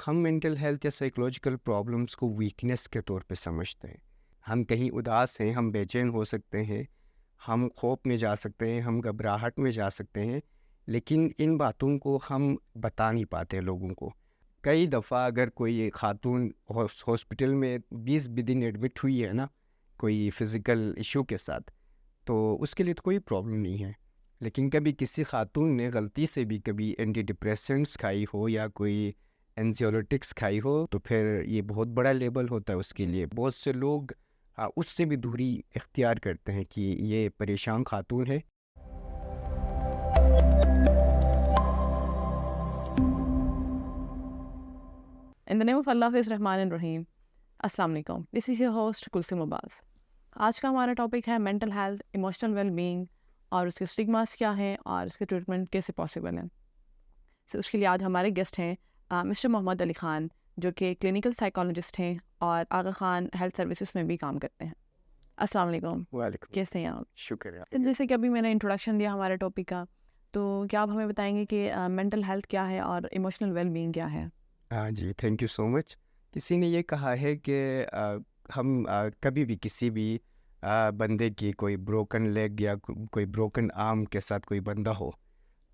हम mental health या psychological problems को वीकनेस के तौर पे समझते हैं। हम कहीं उदास हैं, हम बेचैन हो सकते हैं, हम खौफ में जा सकते हैं, हम घबराहट में जा सकते हैं, लेकिन इन बातों को हम बता नहीं पाते लोगों को। कई दफ़ा अगर कोई खातून हॉस्पिटल में 20 दिन एडमिट हुई है ना, कोई फ़िज़िकल इशू के साथ, तो उसके लिए तो कोई प्रॉब्लम नहीं है। लेकिन कभी किसी खातून ने गलती से भी कभी एंटी डिप्रेसेंट्स खाई हो या कोई एंज़ियोलिटिक्स खाई हो, तो फिर ये बहुत बड़ा लेबल होता है उसके लिए। बहुत से लोग उससे भी दूरी इख्तियार करते हैं कि ये परेशान खातून है। In the name of Allah is Rahman and Rahim. अस्सलाम वालेकुम. This is your host Kulsum Abbas. आज का हमारा टॉपिक है मेंटल हेल्थ, इमोशनल वेलबींग और उसके स्टिग्मास क्या हैं और उसके ट्रीटमेंट कैसे पॉसिबल हैं. सो उसके लिए आज हमारे गेस्ट हैं मिस्टर मोहम्मद अली ख़ान, जो कि क्लिनिकल साइकोलॉजिस्ट हैं और आगा ख़ान हेल्थ सर्विसेज में भी काम करते हैं. अस्सलाम वालेकुम. वालेकुम कैसे हैं आप? शुक्रिया। तो जैसे कि अभी मैंने इंट्रोडक्शन दिया हमारे टॉपिक का, तो क्या आप हमें बताएंगे कि मेंटल हेल्थ क्या है और इमोशनल वेलबींग क्या है? हाँ जी, थैंक यू सो मच। किसी ने ये कहा है कि हम कभी भी किसी भी बंदे की कोई ब्रोकन लेग या कोई ब्रोकन आर्म के साथ कोई बंदा हो,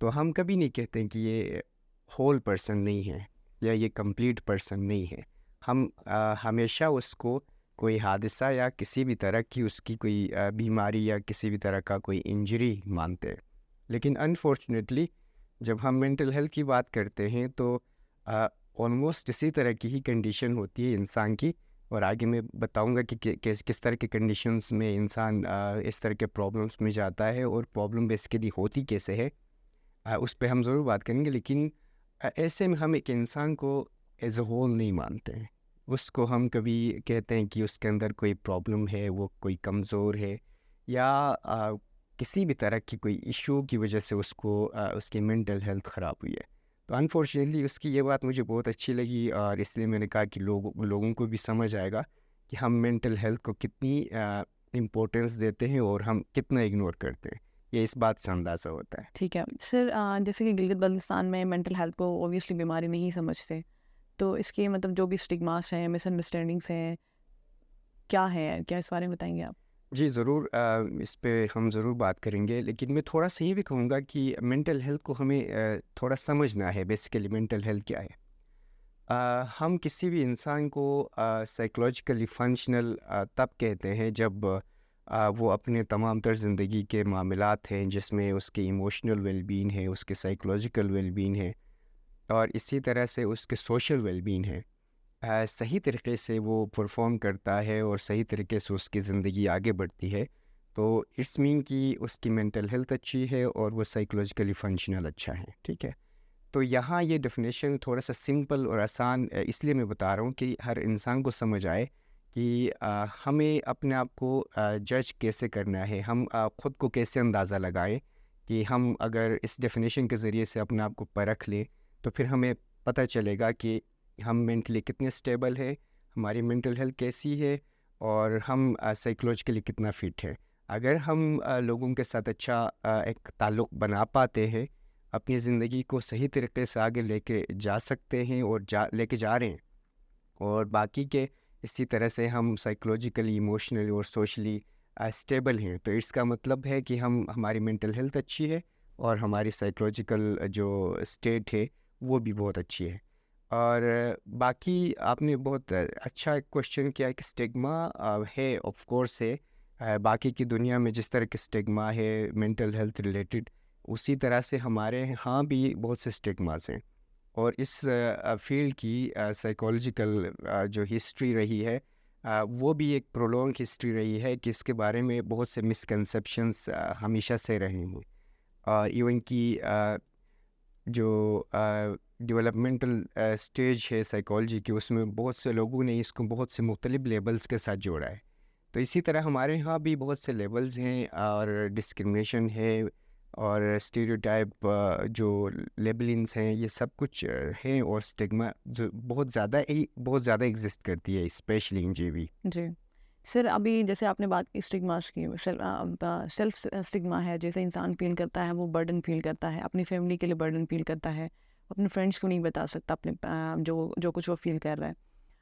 तो हम कभी नहीं कहते कि ये होल पर्सन नहीं है या ये कंप्लीट पर्सन नहीं है। हम हमेशा उसको कोई हादसा या किसी भी तरह की उसकी कोई बीमारी या किसी भी तरह का कोई इंजरी मानते हैं। लेकिन अनफॉर्चुनेटली जब हम मेंटल हेल्थ की बात करते हैं तो ऑलमोस्ट इसी तरह की ही कंडीशन होती है इंसान की। और आगे मैं बताऊंगा कि किस तरह के कंडीशंस में इंसान इस तरह के प्रॉब्लम्स में जाता है और प्रॉब्लम बेसिकली होती कैसे है। उस पे हम ज़रूर बात करेंगे। लेकिन ऐसे में हम एक इंसान को एज अ होल नहीं मानते हैं। उसको हम कभी कहते हैं कि उसके अंदर कोई प्रॉब्लम है, वो कोई कमज़ोर है या किसी भी तरह की कोई इशू की वजह से उसको उसकी मेंटल हेल्थ ख़राब हुई है। तो अनफॉर्चुनेटली उसकी ये बात मुझे बहुत अच्छी लगी और इसलिए मैंने कहा कि लोगों को भी समझ आएगा कि हम मेंटल हेल्थ को कितनी इम्पोर्टेंस देते हैं और हम कितना इग्नोर करते हैं। ये इस बात से अंदाज़ा होता है। ठीक है सर. जैसे कि गिलगित बल्तिस्तान में मेंटल हेल्थ को ओबियसली बीमारी नहीं समझते, तो इसके मतलब जो भी स्टिग्मास हैं, मिसअंडरस्टैंडिंग्स हैं, क्या है, क्या इस बारे में बताएंगे आप? जी ज़रूर, इस पे हम ज़रूर बात करेंगे। लेकिन मैं थोड़ा सा ये भी कहूँगा कि मेंटल हेल्थ को हमें थोड़ा समझना है। बेसिकली मेंटल हेल्थ क्या है? हम किसी भी इंसान को साइकोलॉजिकली फंक्शनल तब कहते हैं जब वो अपने तमाम तर ज़िंदगी के मामलात हैं जिसमें उसकी इमोशनल वेलबींग है, उसके साइकोलॉजिकल वेलबींग है और इसी तरह से उसके सोशल वेलबींग है, सही तरीके से वो परफॉर्म करता है और सही तरीके से उसकी ज़िंदगी आगे बढ़ती है, तो इट्स मीन कि उसकी मेंटल हेल्थ अच्छी है और वो साइकोलॉजिकली फंक्शनल अच्छा है। ठीक है? तो यहाँ ये डेफिनेशन थोड़ा सा सिंपल और आसान इसलिए मैं बता रहा हूँ कि हर इंसान को समझ आए कि हमें अपने आप को जज कैसे करना है, हम ख़ुद को कैसे अंदाज़ा लगाएं कि हम अगर इस डेफिनेशन के ज़रिए से अपने आप को परख लें, तो फिर हमें पता चलेगा कि हम मेंटली कितने स्टेबल है, हमारी मेंटल हेल्थ कैसी है और हम साइकोलॉजिकली कितना फिट है। अगर हम लोगों के साथ अच्छा एक ताल्लुक़ बना पाते हैं, अपनी ज़िंदगी को सही तरीके से आगे लेके जा सकते हैं और लेके जा रहे हैं, और बाकी के इसी तरह से हम साइकोलॉजिकली, इमोशनली और सोशली स्टेबल हैं, तो इसका मतलब है कि हमारी मेंटल हेल्थ अच्छी है और हमारी साइकोलॉजिकल जो स्टेट है वो भी बहुत अच्छी है। और बाकी आपने बहुत अच्छा क्वेश्चन किया कि स्टिग्मा है, ऑफ कोर्स है। बाकी की दुनिया में जिस तरह के स्टिग्मा है मेंटल हेल्थ रिलेटेड, उसी तरह से हमारे यहाँ भी बहुत से स्टिग्मास हैं। और इस फील्ड की साइकोलॉजिकल जो हिस्ट्री रही है, वो भी एक प्रोलॉन्ग हिस्ट्री रही है कि इसके बारे में बहुत से मिसकंसेप्शंस हमेशा से रहे हैं। इवन कि जो डेवलपमेंटल स्टेज है साइकोलॉजी की, उसमें बहुत से लोगों ने इसको बहुत से मुख्तलिफ लेवल्स के साथ जोड़ा है। तो इसी तरह हमारे यहाँ भी बहुत से लेवल्स हैं और डिस्क्रिमिनेशन है और स्टीरियोटाइप जो लेबलिंग्स हैं, ये सब कुछ हैं। और स्टिग्मा जो बहुत ज़्यादा एग्जिस्ट करती है, specially in JB. Ji sir, अभी जैसे आपने बात की स्टिग्मास की, सेल्फ स्टिग्मा है, जैसे इंसान फील करता है, वो बर्डन फील करता है, अपनी फैमिली के लिए बर्डन फील करता है, अपने फ्रेंड्स को नहीं बता सकता अपने जो जो कुछ वो फील कर रहा है।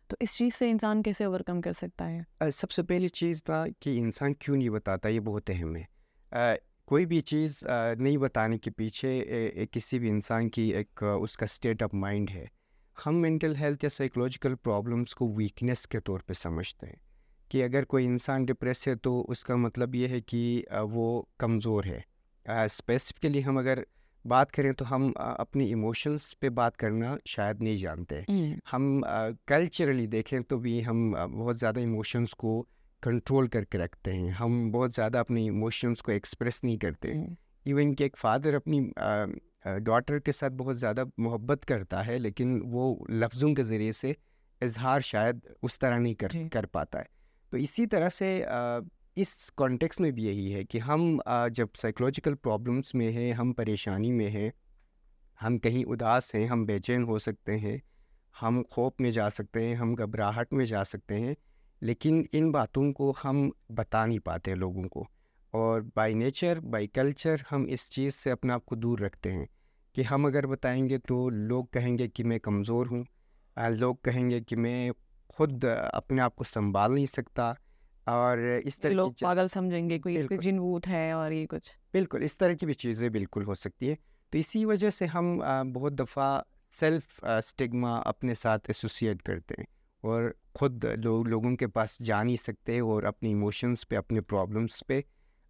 तो इस चीज़ से इंसान कैसे ओवरकम कर सकता है? सबसे पहली चीज़ था कि इंसान क्यों नहीं बताता, ये बहुत अहम है। अ, कोई भी चीज़ नहीं बताने के पीछे किसी भी इंसान की एक उसका स्टेट ऑफ माइंड है। हम मेंटल हेल्थ या साइकोलॉजिकल प्रॉब्लम्स को वीकनेस के तौर पे समझते हैं कि अगर कोई इंसान डिप्रेस है तो उसका मतलब ये है कि वो कमज़ोर है। स्पेसिफिकली हम अगर बात करें तो हम अपनी इमोशंस पे बात करना शायद नहीं जानते। हम कल्चरली देखें तो भी हम बहुत ज़्यादा इमोशंस को कंट्रोल करके रखते हैं। हम बहुत ज़्यादा अपने इमोशंस को एक्सप्रेस नहीं करते। इवन कि एक फ़ादर अपनी डॉटर के साथ बहुत ज़्यादा मोहब्बत करता है, लेकिन वो लफ्ज़ों के ज़रिए से इज़हार शायद उस तरह नहीं जी। कर पाता है। तो इसी तरह से इस कॉन्टेक्स्ट में भी यही है कि हम जब साइकोलॉजिकल प्रॉब्लम्स में हैं, हम परेशानी में हैं, हम कहीं उदास हैं, हम बेचैन हो सकते हैं, हम खौफ में जा सकते हैं, हम घबराहट में जा सकते हैं, लेकिन इन बातों को हम बता नहीं पाते लोगों को। और बाय नेचर, बाय कल्चर हम इस चीज़ से अपने आप को दूर रखते हैं कि हम अगर बताएंगे तो लोग कहेंगे कि मैं कमज़ोर हूँ, लोग कहेंगे कि मैं खुद अपने आप को संभाल नहीं सकता, और इस तरह की लोग पागल समझेंगे, कोई इस पे बिल्कुल जिन भूत है और ये कुछ। बिल्कुल, इस तरह की भी चीज़ें बिल्कुल हो सकती है। तो इसी वजह से हम बहुत दफ़ा सेल्फ़ स्टिग्मा अपने साथ एसोसिएट करते हैं और ख़ुद लोगों के पास जा नहीं सकते, और अपने इमोशंस पे, अपने प्रॉब्लम्स पे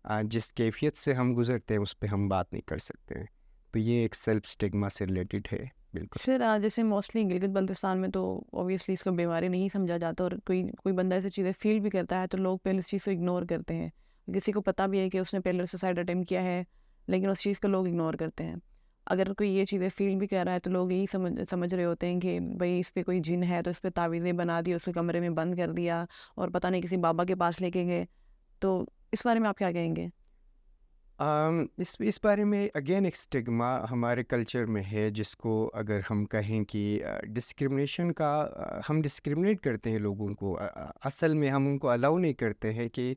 जिस कैफ़ियत से हम गुज़रते हैं, उस पे हम बात नहीं कर सकते हैं। तो ये एक सेल्फ़ स्टिग्मा से रिलेटेड है, बिल्कुल। फिर जैसे मोस्टली गिलगित बल्तिस्तान में तो ऑब्वियसली इसको बीमारी नहीं समझा जाता, और कोई कोई बंदा ऐसी चीज़ें फील भी करता है तो लोग पहले इस चीज़ को इग्नोर करते हैं। किसी को पता भी है कि उसने पहले सुसाइड अटेम्प्ट किया है, लेकिन उस चीज़ को लोग इग्नोर करते हैं। अगर कोई ये चीज़ें फील भी कर रहा है तो लोग यही समझ रहे होते हैं कि भाई इस पे कोई जिन है, तो इस पे तावीज़ें बना दी, उसके कमरे में बंद कर दिया और पता नहीं किसी बाबा के पास लेके गए। तो इस बारे में आप क्या कहेंगे? इस बारे में अगेन एक स्टिग्मा हमारे कल्चर में है, जिसको अगर हम कहें कि डिस्क्रिमिनेशन का, हम डिस्क्रिमिनेट करते हैं लोगों को। असल में हम उनको अलाउ नहीं करते हैं कि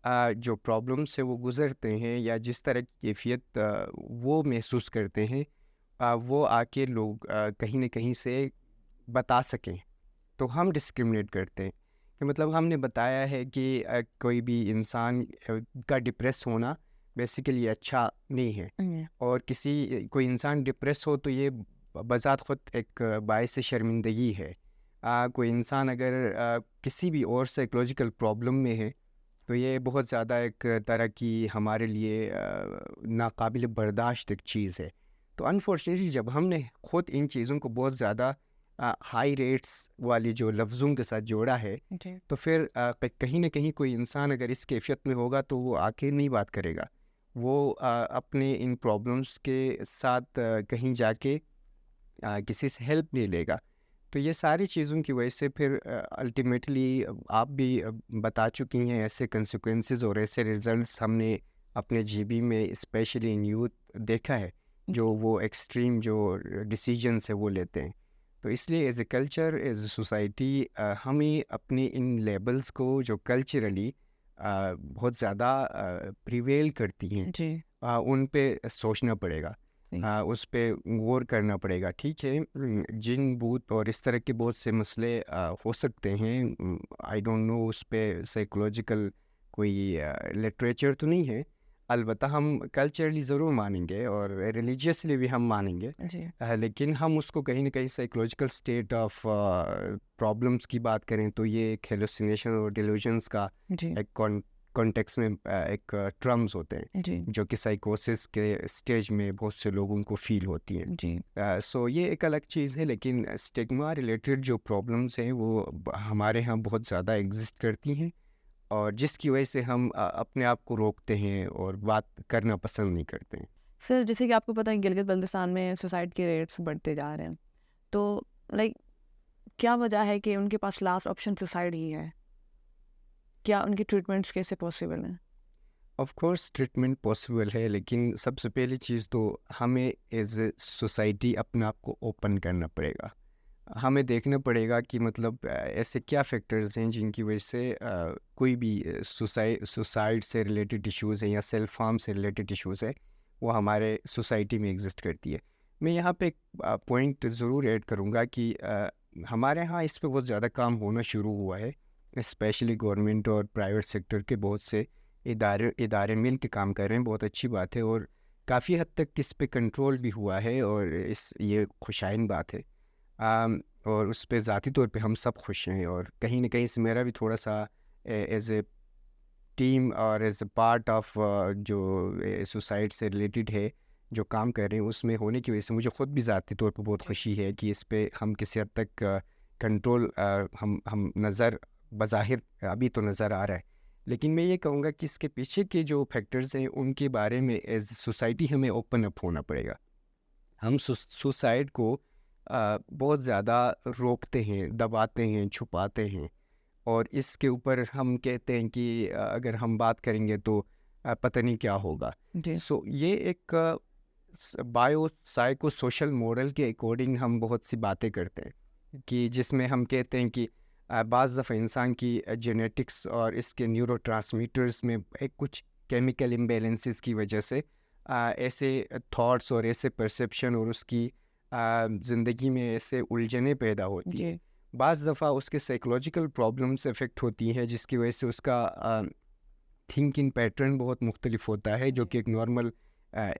जो प्रॉब्लम से वो गुज़रते हैं या जिस तरह की कैफियत वो महसूस करते हैं, वो आके लोग कहीं न कहीं से बता सकें। तो हम डिस्क्रिमिनेट करते हैं कि मतलब हमने बताया है कि कोई भी इंसान का डिप्रेस होना बेसिकली अच्छा नहीं है, और कोई इंसान डिप्रेस हो तो ये बज़ात ख़ुद एक बाइस शर्मिंदगी है। कोई इंसान अगर किसी भी और साइकोलॉजिकल प्रॉब्लम में है, तो ये बहुत ज़्यादा एक तरह की हमारे लिए नाकाबिल बर्दाश्त एक चीज़ है। तो अनफॉर्चुनेटली जब हमने ख़ुद इन चीज़ों को बहुत ज़्यादा हाई रेट्स वाली जो लफ्ज़ों के साथ जोड़ा है, जी। तो फिर कहीं न कहीं कोई इंसान अगर इस कैफ़ियत में होगा तो वो आके नहीं बात करेगा। वो अपने इन प्रॉब्लम्स के साथ कहीं जाके किसी से हेल्प नहीं लेगा। तो ये सारी चीज़ों की वजह से फिर अल्टीमेटली आप भी बता चुकी हैं, ऐसे कंसिक्वेंसेस और ऐसे रिज़ल्ट्स हमने अपने जीबी में स्पेशली इन यूथ देखा है, जो वो एक्सट्रीम जो डिसीजंस है वो लेते हैं। तो इसलिए as a culture, as a society, हमें अपने इन लेबल्स को जो कल्चरली बहुत ज़्यादा प्रिवेल करती हैं, जी। उन पे सोचना पड़ेगा, जी। उस पे गौर करना पड़ेगा। ठीक है, जिन भूत और इस तरह के बहुत से मसले हो सकते हैं। आई डोंट नो उस पे साइकोलॉजिकल कोई लिटरेचर तो नहीं है, अलबत्ता हम कल्चरली ज़रूर मानेंगे और रिलीजियसली भी हम मानेंगे। जी। लेकिन हम उसको कहीं न कहीं साइकोलॉजिकल स्टेट ऑफ प्रॉब्लम्स की बात करें तो ये एक हेलुसिनेशन और डिल्यूजन्स का जी। एक कॉन्टेक्स्ट में एक टर्म्स होते हैं, जी। जो कि साइकोसिस के स्टेज में बहुत से लोगों को फ़ील होती हैं। जी। सो ये एक अलग चीज़ है, लेकिन स्टिग्मा रिलेटेड जो प्रॉब्लम्स हैं वो हमारे यहाँ बहुत ज़्यादा एग्जिस्ट करती हैं, और जिसकी वजह से हम अपने आप को रोकते हैं और बात करना पसंद नहीं करते हैं। सर, जैसे कि आपको पता है गिलगित बल्तिस्तान में सुसाइड के रेट्स बढ़ते जा रहे हैं। तो लाइक क्या वजह है कि उनके पास लास्ट ऑप्शन सुसाइड ही है? क्या उनकी ट्रीटमेंट्स कैसे पॉसिबल हैं? ऑफ कोर्स ट्रीटमेंट पॉसिबल है, लेकिन सबसे पहली चीज़ तो हमें एज ए सोसाइटी अपने आप को ओपन करना पड़ेगा। हमें देखना पड़ेगा कि मतलब ऐसे क्या फैक्टर्स हैं जिनकी वजह से कोई भी सुसाइड से रिलेटेड इश्यूज़ हैं या सेल्फ हार्म से रिलेटेड इश्यूज़ है, वो हमारे सोसाइटी में एग्जिस्ट करती है। मैं यहाँ पे एक पॉइंट ज़रूर ऐड करूँगा कि हमारे यहाँ इस पे बहुत ज़्यादा काम होना शुरू हुआ है, स्पेशली गवर्नमेंट और प्राइवेट सेक्टर के बहुत से इदारे मिल के काम कर रहे हैं, बहुत अच्छी बात है और काफ़ी हद तक इस पे कंट्रोल भी हुआ है और ये खुशाइन बात है। और उस पे ज़ाती तौर पे हम सब खुश हैं और कहीं न कहीं से मेरा भी थोड़ा-सा एज़ ए टीम और एज़ अ पार्ट ऑफ जो सुसाइड से रिलेटेड है, जो काम कर रहे हैं उसमें होने की वजह से मुझे ख़ुद भी ज़ाती तौर पे बहुत खुशी है कि इस पे हम किसी हद तक कंट्रोल हम नज़र बज़ाहिर अभी तो नज़र आ रहा है। लेकिन मैं ये कहूँगा कि इसके पीछे के जो फैक्टर्स हैं उनके बारे में एज़ सोसाइटी हमें ओपन अप होना पड़ेगा। हम सुसाइड को बहुत ज़्यादा रोकते हैं, दबाते हैं, छुपाते हैं और इसके ऊपर हम कहते हैं कि अगर हम बात करेंगे तो पता नहीं क्या होगा। जी सो ये एक बायो साइको सोशल मॉडल के अकॉर्डिंग हम बहुत सी बातें करते हैं कि जिसमें हम कहते हैं कि बाज़ दफ़ा इंसान की जेनेटिक्स और इसके न्यूरोट्रांसमीटर्स में एक कुछ केमिकल इम्बैलेंसेस की वजह से ऐसे थॉट्स और ऐसे परसेप्शन और उसकी ज़िंदगी में ऐसे उलझनें पैदा होती हैं। जी बाज़ दफ़ा उसके साइकोलॉजिकल प्रॉब्लम्स इफ़ेक्ट होती हैं जिसकी वजह से उसका थिंकिंग पैटर्न बहुत मुख्तलिफ होता है जो कि एक नॉर्मल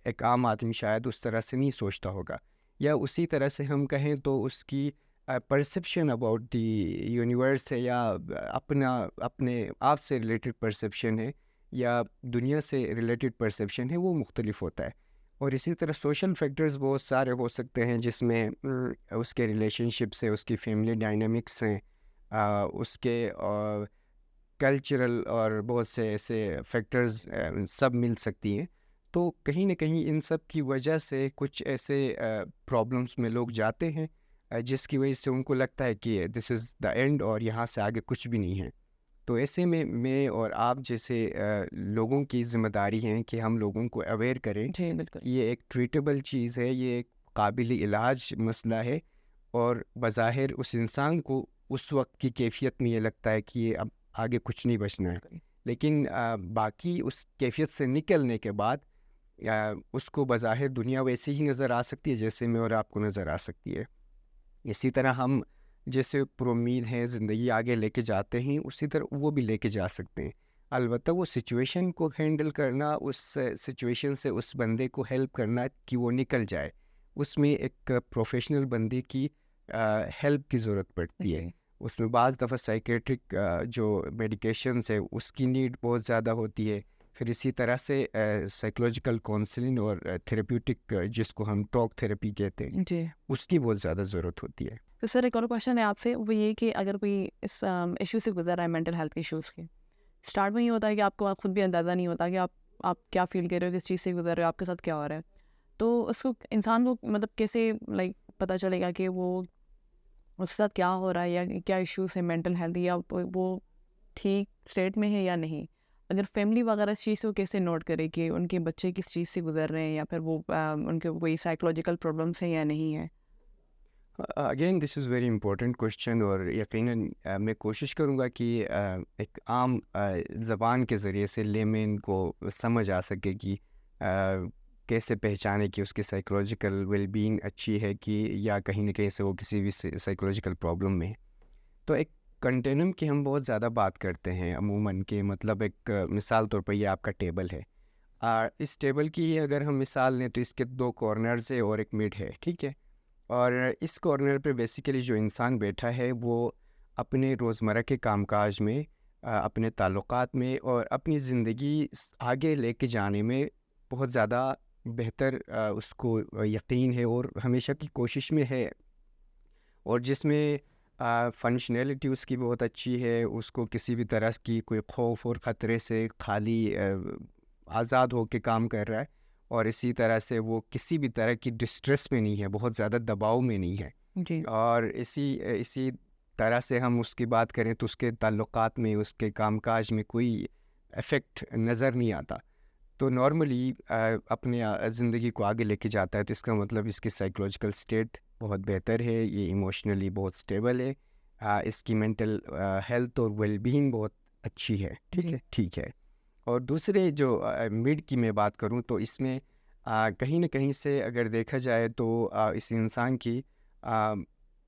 एक आम आदमी शायद उस तरह से नहीं सोचता होगा। या उसी तरह से हम कहें तो उसकी परसेप्शन अबाउट द यूनिवर्स है या अपने आप से रिलेटेड परसेप्शन है या दुनिया से रिलेटेड परसेप्शन है वो मुख्तलिफ होता है। और इसी तरह सोशल फैक्टर्स बहुत सारे हो सकते हैं जिसमें उसके रिलेशनशिप्स है, उसकी फैमिली डायनामिक्स हैं, उसके कल्चरल और बहुत से ऐसे फैक्टर्स सब मिल सकती हैं। तो कहीं न कहीं इन सब की वजह से कुछ ऐसे प्रॉब्लम्स में लोग जाते हैं जिसकी वजह से उनको लगता है कि दिस इज़ द एंड और यहाँ से आगे कुछ भी नहीं है। तो ऐसे में मैं और आप जैसे लोगों की ज़िम्मेदारी है कि हम लोगों को अवेयर करें जी बिल्कुल कि ये एक ट्रीटेबल चीज़ है, ये एक काबिल इलाज मसला है और बज़ाहिर उस इंसान को उस वक़्त की कैफ़ियत में ये लगता है कि ये अब आगे कुछ नहीं बचना है। लेकिन बाकी उस कैफ़ियत से निकलने के बाद उसको बज़ाहिर दुनिया वैसी ही नज़र आ सकती है जैसे मैं और आपको नज़र आ सकती है। इसी तरह हम जैसे पुरुम्मीद हैं, ज़िंदगी आगे लेके जाते हैं, उसी तरह वो भी लेके जा सकते हैं। अलबत्ता वो सिचुएशन को हैंडल करना, उस सिचुएशन से उस बंदे को हेल्प करना कि वो निकल जाए, उसमें एक प्रोफेशनल बंदे की हेल्प की ज़रूरत पड़ती है। जी उसमें बाज़ दफ़ा साइकेट्रिक जो मेडिकेशंस है उसकी नीड बहुत ज़्यादा होती है। फिर इसी तरह से साइकोलॉजिकल काउंसलिंग और थेरेप्यूटिक जिसको हम टॉक थेरेपी कहते हैं, जी उसकी बहुत ज़्यादा ज़रूरत होती है। तो सर एक और क्वेश्चन है आपसे, वो ये कि अगर कोई इस इशू से गुजर रहा है, मेंटल हेल्थ इश्यूज़ के, स्टार्ट में ये होता है कि आपको आप खुद भी अंदाज़ा नहीं होता कि आप क्या फ़ील कर रहे हो, किस चीज़ से गुजर रहे हो, आपके साथ क्या हो रहा है। तो उसको इंसान को मतलब कैसे लाइक पता चलेगा कि वो उसके साथ क्या हो रहा है या क्या इश्यूज़ है मेंटल हेल्थ, या वो ठीक स्टेट में है या नहीं। अगर फैमिली वगैरह इस चीज़ को कैसे नोट करे कि उनके बच्चे किस चीज़ से गुजर रहे हैं या फिर वो उनके कोई साइकोलॉजिकल प्रॉब्लम्स हैं या नहीं है। Again this is very important question और यकीनन मैं कोशिश करूँगा कि एक आम ज़बान के ज़रिए से लेमैन को समझ आ सके कि कैसे पहचाने कि उसकी साइकोलॉजिकल वेलबीइंग अच्छी है कि या कहीं न कहीं से वो किसी भी साइकोलॉजिकल प्रॉब्लम में है। तो एक कंटिन्यूम की हम बहुत ज़्यादा बात करते हैं अमूमन के मतलब एक मिसाल तौर पर ये आपका टेबल है। इस टेबल की ही अगर हम मिसाल लें तो इसके 2 कॉर्नर्स है और एक मिड है, ठीक है? और इस कॉर्नर पे बेसिकली जो इंसान बैठा है वो अपने रोज़मर्रा के कामकाज में अपने ताल्लुकात में और अपनी ज़िंदगी आगे लेके जाने में बहुत ज़्यादा बेहतर उसको यकीन है और हमेशा की कोशिश में है और जिसमें फंक्शनैलिटी उसकी बहुत अच्छी है, उसको किसी भी तरह की कोई खौफ और ख़तरे से खाली आज़ाद होके काम कर रहा है और इसी तरह से वो किसी भी तरह की डिस्ट्रेस में नहीं है, बहुत ज़्यादा दबाव में नहीं है। जी और इसी तरह से हम उसकी बात करें तो उसके ताल्लुकात में, उसके कामकाज में कोई इफ़ेक्ट नज़र नहीं आता। तो नॉर्मली अपने ज़िंदगी को आगे लेके जाता है तो इसका मतलब इसकी साइकोलॉजिकल स्टेट बहुत बेहतर है, ये इमोशनली बहुत स्टेबल है, इसकी मेंटल हेल्थ और वेलबीइंग बहुत अच्छी है, ठीक जी है? ठीक है। और दूसरे जो मिड की मैं बात करूं तो इसमें कहीं न कहीं से अगर देखा जाए तो इस इंसान की आ,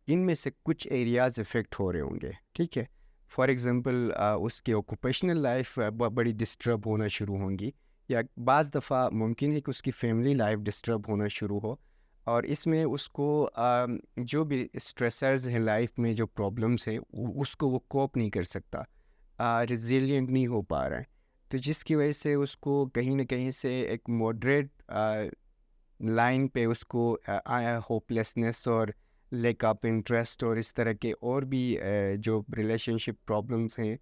इनमें से कुछ एरियाज़ इफ़ेक्ट हो रहे होंगे, ठीक है? फॉर एग्ज़ाम्पल उसकी ऑक्यूपेशनल लाइफ बड़ी डिस्टर्ब होना शुरू होंगी, या बाज़ दफ़ा मुमकिन है कि उसकी फैमिली लाइफ डिस्टर्ब होना शुरू हो, और इसमें उसको जो भी स्ट्रेसर्स हैं लाइफ में, जो प्रॉब्लम्स हैं, उसको वो कोप नहीं कर सकता, रिजिलियंट नहीं हो पा रहा है। तो जिसकी वजह से उसको कहीं न कहीं से एक मॉडरेट लाइन पे उसको होपलेसनेस और लैक ऑफ इंटरेस्ट और इस तरह के और भी जो रिलेशनशिप प्रॉब्लम्स हैं,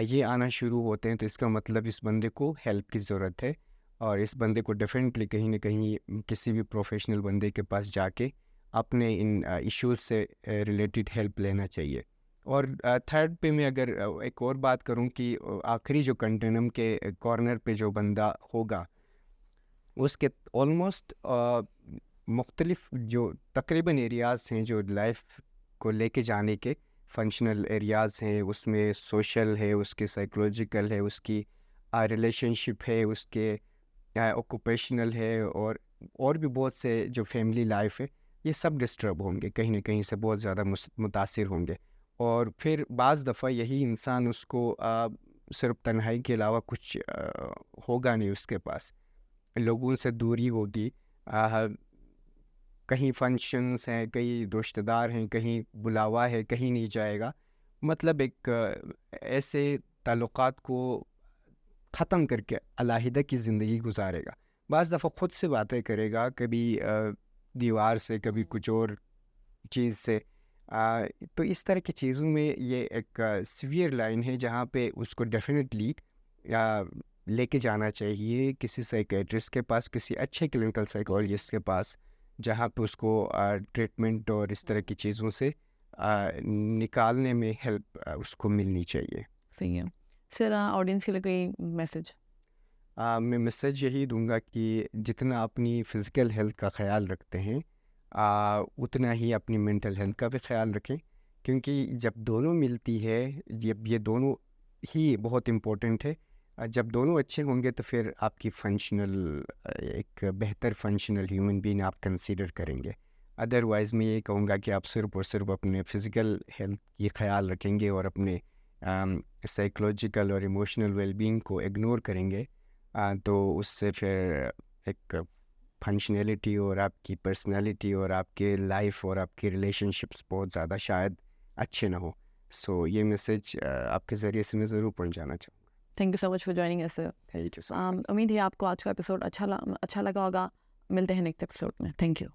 ये आना शुरू होते हैं। तो इसका मतलब इस बंदे को हेल्प की ज़रूरत है, और इस बंदे को डेफिनेटली कहीं ना कहीं किसी भी प्रोफेशनल बंदे के पास जाके अपने इन इश्यूज से रिलेटेड हेल्प लेना चाहिए। और थर्ड पे मैं अगर एक और बात करूं कि आखिरी जो कंटिन्यूम के कॉर्नर पे जो बंदा होगा, उसके ऑलमोस्ट मुख्तलिफ जो तकरीबन एरियाज़ हैं जो लाइफ को लेके जाने के फंक्शनल एरियाज़ हैं, उसमें सोशल है, उसके साइकोलॉजिकल है, उसकी रिलेशनशिप है, उसके ऑक्यूपेशनल है, और भी बहुत से जो फैमिली लाइफ है, ये सब डिस्टर्ब होंगे, कहीं ना कहीं से बहुत ज़्यादा मुतासिर होंगे। और फिर बाज़ दफ़ा यही इंसान उसको सिर्फ तन्हाई के अलावा कुछ होगा नहीं उसके पास, लोगों से दूरी होगी, आ, कहीं फंक्शंस हैं, कहीं रिश्तेदार हैं, कहीं बुलावा है, कहीं नहीं जाएगा, मतलब एक ऐसे ताल्लुकात को ख़त्म करके अलहदा की ज़िंदगी गुजारेगा। बाज़ दफ़ा ख़ुद से बातें करेगा, कभी दीवार से, कभी कुछ और चीज़ से। तो इस तरह की चीज़ों में ये एक सीवियर लाइन है जहाँ पे उसको डेफिनेटली लेके जाना चाहिए किसी साइकेट्रिस्ट के पास, किसी अच्छे क्लिनिकल साइकोलॉजिस्ट के पास, जहाँ पे उसको ट्रीटमेंट और इस तरह की चीज़ों से निकालने में हेल्प उसको मिलनी चाहिए। सही है सर। ऑडियंस के लिए कोई मैसेज? मैं मैसेज यही दूंगा कि जितना अपनी फ़िज़िकल हेल्थ का ख़्याल रखते हैं, उतना ही अपनी मेंटल हेल्थ का भी ख़्याल रखें, क्योंकि जब दोनों मिलती है, जब ये दोनों ही बहुत इम्पोर्टेंट है। जब दोनों अच्छे होंगे तो फिर आपकी फंक्शनल एक बेहतर फंक्शनल ह्यूमन बीइंग आप कंसीडर करेंगे। अदरवाइज़ मैं ये कहूँगा कि आप सिर्फ़ और सिर्फ अपने फ़िज़िकल हेल्थ की ख़्याल रखेंगे और अपने साइकोलॉजिकल और इमोशनल वेलबींग को इग्नोर करेंगे, तो उससे फिर एक फंक्शनैलिटी और आपकी पर्सनैलिटी और आपके लाइफ और आपके रिलेशनशिप्स बहुत ज़्यादा शायद अच्छे ना हो। सो ये मैसेज आपके ज़रिए से मैं ज़रूर पहुंचाना चाहूँगा। Thank you so much for joining us sir. Thank you so much. उम्मीद है आपको आज का एपिसोड अच्छा लगा होगा। मिलते हैं नेक्स्ट एपिसोड में। Thank you.